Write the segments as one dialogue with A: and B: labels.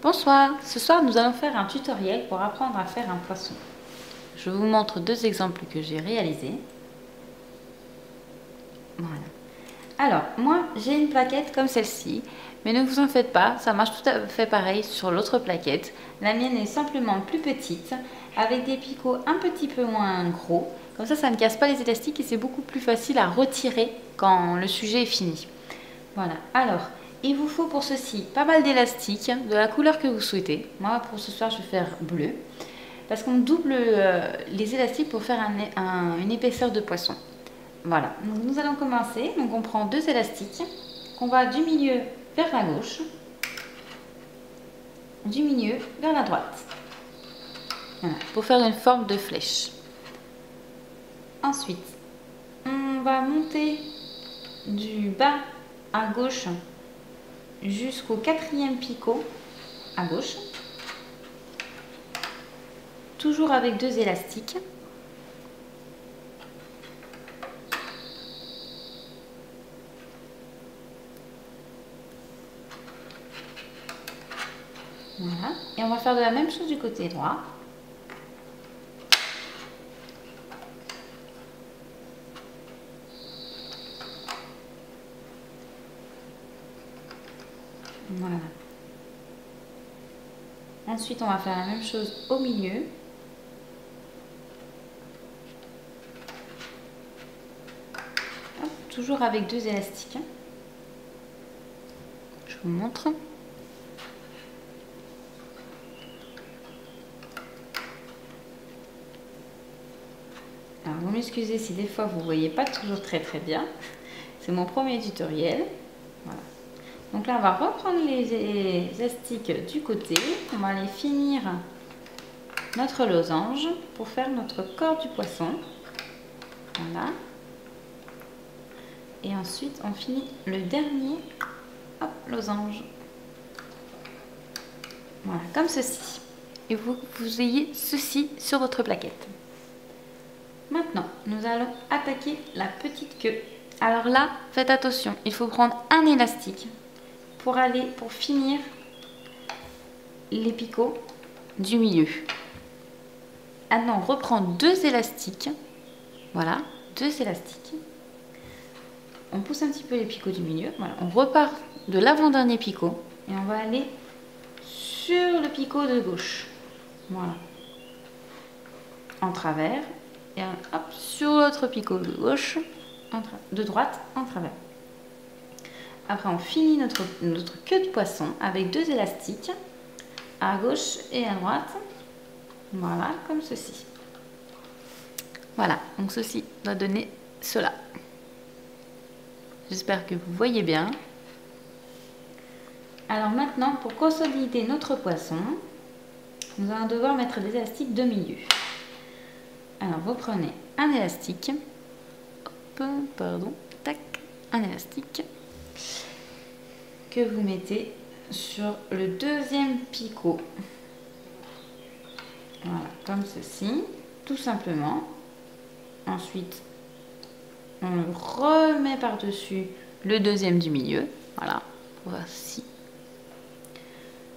A: Bonsoir, ce soir nous allons faire un tutoriel pour apprendre à faire un poisson. Je vous montre deux exemples que j'ai réalisés. Voilà. Alors, moi j'ai une plaquette comme celle-ci, mais ne vous en faites pas, ça marche tout à fait pareil sur l'autre plaquette. La mienne est simplement plus petite, avec des picots un petit peu moins gros. Comme ça ne casse pas les élastiques et c'est beaucoup plus facile à retirer quand le sujet est fini. Voilà, alors, il vous faut pour ceci pas mal d'élastiques, de la couleur que vous souhaitez. Moi, pour ce soir, je vais faire bleu. Parce qu'on double les élastiques pour faire une épaisseur de poisson. Voilà, donc nous allons commencer. Donc on prend deux élastiques, qu'on va du milieu vers la gauche, du milieu vers la droite. Voilà, pour faire une forme de flèche. Ensuite, on va monter du bas à gauche jusqu'au quatrième picot à gauche, toujours avec deux élastiques. Voilà, et on va faire de la même chose du côté droit. Voilà. Ensuite, on va faire la même chose au milieu. Hop, toujours avec deux élastiques. Je vous montre. Alors, vous m'excusez si des fois vous ne voyez pas toujours très bien. C'est mon premier tutoriel. Voilà. Donc là, on va reprendre les élastiques du côté. On va aller finir notre losange pour faire notre corps du poisson. Voilà. Et ensuite, on finit le dernier losange. Voilà, comme ceci. Et vous ayez ceci sur votre plaquette. Maintenant, nous allons attaquer la petite queue. Alors là, faites attention, il faut prendre un élastique pour finir les picots du milieu. Maintenant, on reprend deux élastiques. Voilà, deux élastiques. On pousse un petit peu les picots du milieu. Voilà, on repart de l'avant-dernier picot et on va aller sur le picot de gauche. Voilà. En travers. Et hop, sur l'autre picot de gauche, de droite, en travers. Après, on finit notre queue de poisson avec deux élastiques à gauche et à droite. Voilà, comme ceci. Voilà, donc ceci doit donner cela. J'espère que vous voyez bien. Alors maintenant, pour consolider notre poisson, nous allons devoir mettre des élastiques de milieu. Alors, vous prenez un élastique. Hop, pardon, tac, un élastique que vous mettez sur le deuxième picot. Voilà, comme ceci, tout simplement. Ensuite, on le remet par-dessus le deuxième du milieu. Voilà, voici.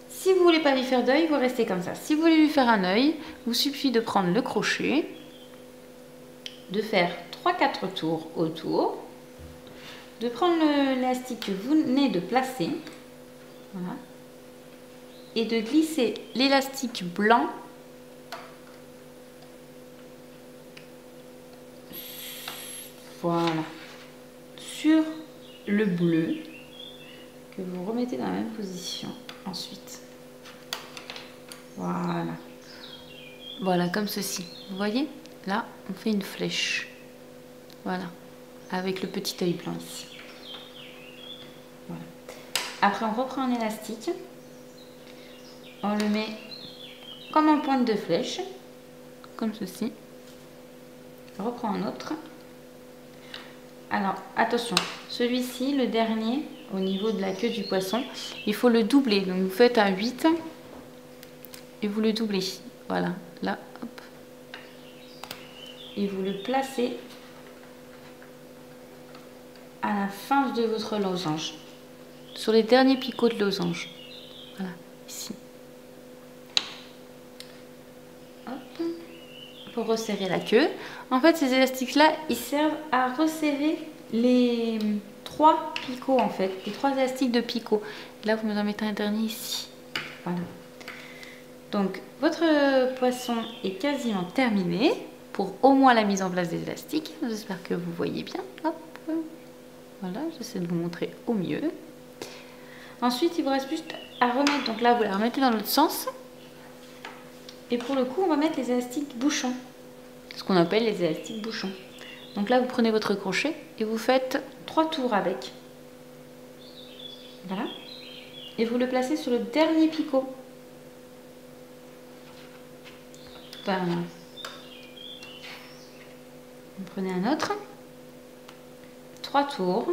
A: Si vous voulez pas lui faire d'œil, vous restez comme ça. Si vous voulez lui faire un œil, il vous suffit de prendre le crochet, de faire 3-4 tours autour, de prendre l'élastique que vous venez de placer, voilà, et de glisser l'élastique blanc voilà, sur le bleu que vous remettez dans la même position ensuite. Voilà. Voilà, comme ceci. Vous voyez? Là, on fait une flèche. Voilà. Avec le petit œil blanc ici. Voilà. Après, on reprend un élastique. On le met comme en pointe de flèche. Comme ceci. On reprend un autre. Alors, attention. Celui-ci, le dernier, au niveau de la queue du poisson, il faut le doubler. Donc, vous faites un 8 et vous le doublez. Voilà. Là, hop. Et vous le placez à la fin de votre losange, sur les derniers picots de losange. Voilà, ici. pour resserrer la queue. En fait, ces élastiques-là, ils servent à resserrer les 3 picots, en fait. Les 3 élastiques de picot. Là, vous me en mettez un dernier ici. Voilà. Donc, votre poisson est quasiment terminé pour au moins la mise en place des élastiques. J'espère que vous voyez bien. Hop. Voilà, j'essaie de vous montrer au mieux. Ensuite, il vous reste juste à remettre. Donc là, vous la remettez dans l'autre sens. Et pour le coup, on va mettre les élastiques bouchons. Ce qu'on appelle les élastiques bouchons. Donc là, vous prenez votre crochet et vous faites 3 tours avec. Voilà. Et vous le placez sur le dernier picot. Voilà. Vous prenez un autre. 3 tours.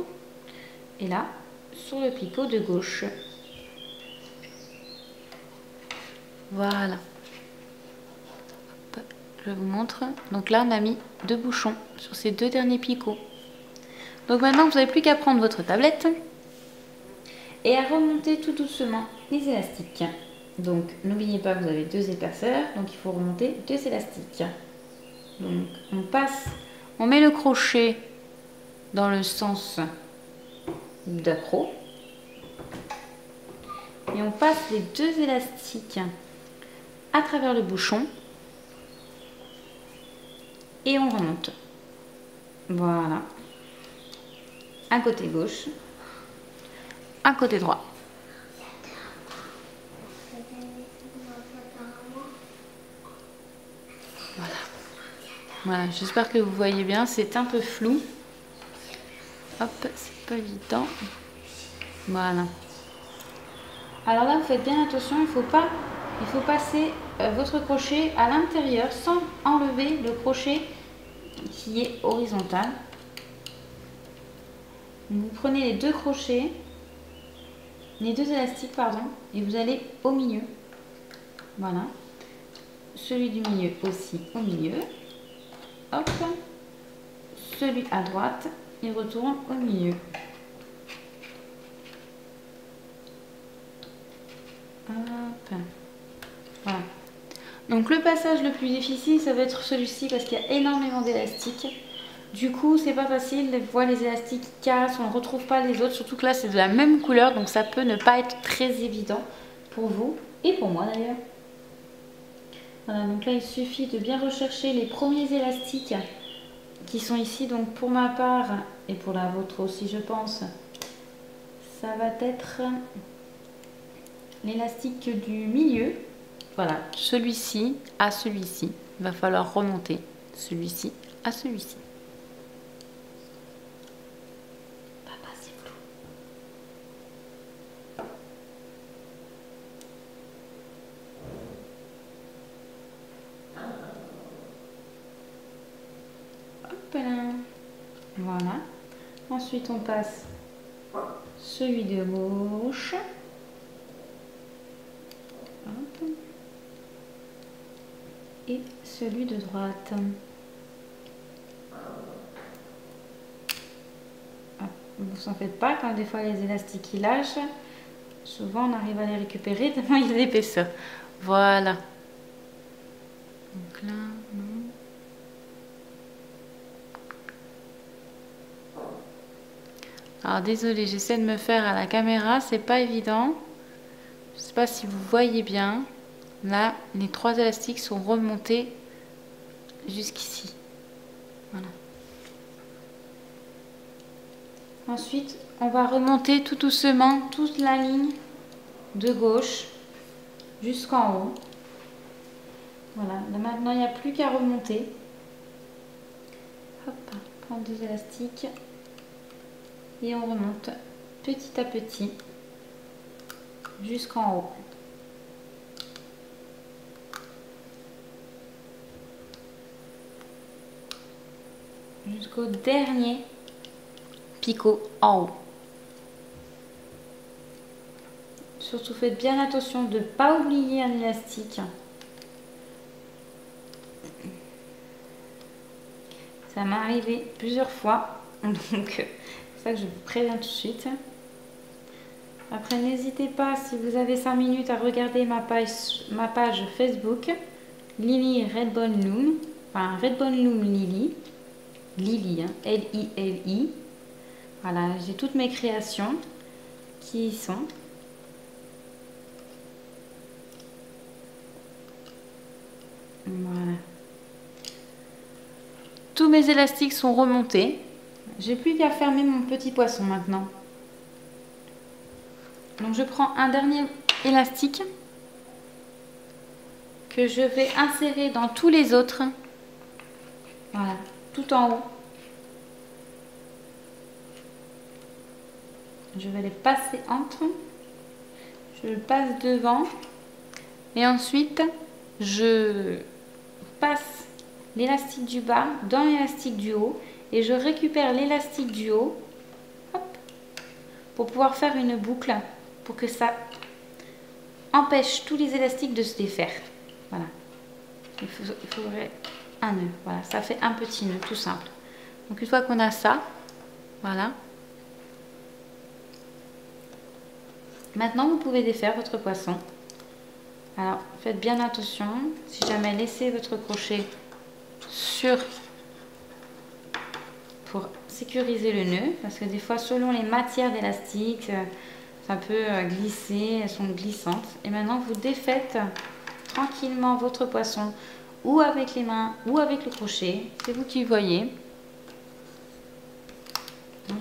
A: Et là, sur le picot de gauche. Voilà. Hop, je vous montre. Donc là, on a mis 2 bouchons sur ces 2 derniers picots. Donc maintenant, vous n'avez plus qu'à prendre votre tablette et à remonter tout doucement les élastiques. Donc, n'oubliez pas que vous avez 2 épaisseurs, donc il faut remonter 2 élastiques. Donc, on met le crochet dans le sens d'accroc et on passe les 2 élastiques à travers le bouchon et on remonte. Voilà. Un côté gauche, un côté droit. Voilà. Voilà, j'espère que vous voyez bien, c'est un peu flou. Hop, c'est pas évident. Voilà. Alors là, vous faites bien attention, il faut passer votre crochet à l'intérieur sans enlever le crochet qui est horizontal. Vous prenez les 2 crochets, les 2 élastiques, pardon, et vous allez au milieu. Voilà. Celui du milieu aussi au milieu. Hop. Celui à droite, il retourne au milieu. Hop. Voilà. Donc le passage le plus difficile, ça va être celui-ci parce qu'il y a énormément d'élastiques. Du coup, c'est pas facile. Des fois, les élastiques cassent, on ne retrouve pas les autres. Surtout que là, c'est de la même couleur, donc ça peut ne pas être très évident pour vous et pour moi d'ailleurs. Voilà, donc là, il suffit de bien rechercher les premiers élastiques qui sont ici. Donc pour ma part, et pour la vôtre aussi, je pense, ça va être l'élastique du milieu. Voilà, celui-ci à celui-ci. Il va falloir remonter celui-ci à celui-ci. Papa, c'est flou. Hop là. Voilà. Ensuite, on passe celui de gauche. Hop. Et celui de droite. Vous en faites pas, quand des fois les élastiques ils lâchent, souvent on arrive à les récupérer tellement il y a d'épaisseur. Voilà. Donc là, non. Alors désolée, j'essaie de me faire à la caméra, c'est pas évident. Je sais pas si vous voyez bien. Là, les 3 élastiques sont remontés jusqu'ici. Voilà. Ensuite, on va remonter tout doucement toute la ligne de gauche jusqu'en haut. Voilà, là maintenant il n'y a plus qu'à remonter. Hop, prendre 2 élastiques et on remonte petit à petit jusqu'en haut. Jusqu'au dernier picot en haut. Surtout faites bien attention de ne pas oublier un élastique. Ça m'est arrivé plusieurs fois, donc c'est pour ça que je vous préviens tout de suite. Après, n'hésitez pas, si vous avez 5 minutes, à regarder ma page Facebook, Lily Redbone Loom. enfin Red Bone Loom Lily. Lily, hein, L-I-L-I. Voilà, j'ai toutes mes créations qui y sont. Voilà. Tous mes élastiques sont remontés. J'ai plus qu'à fermer mon petit poisson maintenant. Donc je prends un dernier élastique que je vais insérer dans tous les autres. Voilà, tout en haut. Je vais les passer entre. Je le passe devant. Et ensuite, je passe l'élastique du bas dans l'élastique du haut. Et je récupère l'élastique du haut. Hop, pour pouvoir faire une boucle. Pour que ça empêche tous les élastiques de se défaire. Voilà. Il faudrait un nœud. Voilà, ça fait un petit nœud tout simple. Donc une fois qu'on a ça, voilà. Maintenant, vous pouvez défaire votre poisson. Alors, faites bien attention. Si jamais laissez votre crochet sur pour sécuriser le nœud, parce que des fois, selon les matières d'élastique, ça peut glisser, elles sont glissantes. Et maintenant, vous défaites tranquillement votre poisson, ou avec les mains, ou avec le crochet. C'est vous qui voyez. Donc,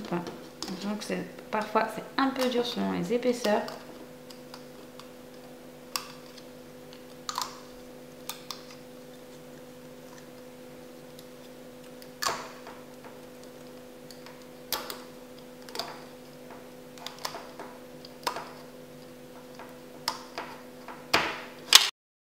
A: parfois, c'est un peu dur selon les épaisseurs.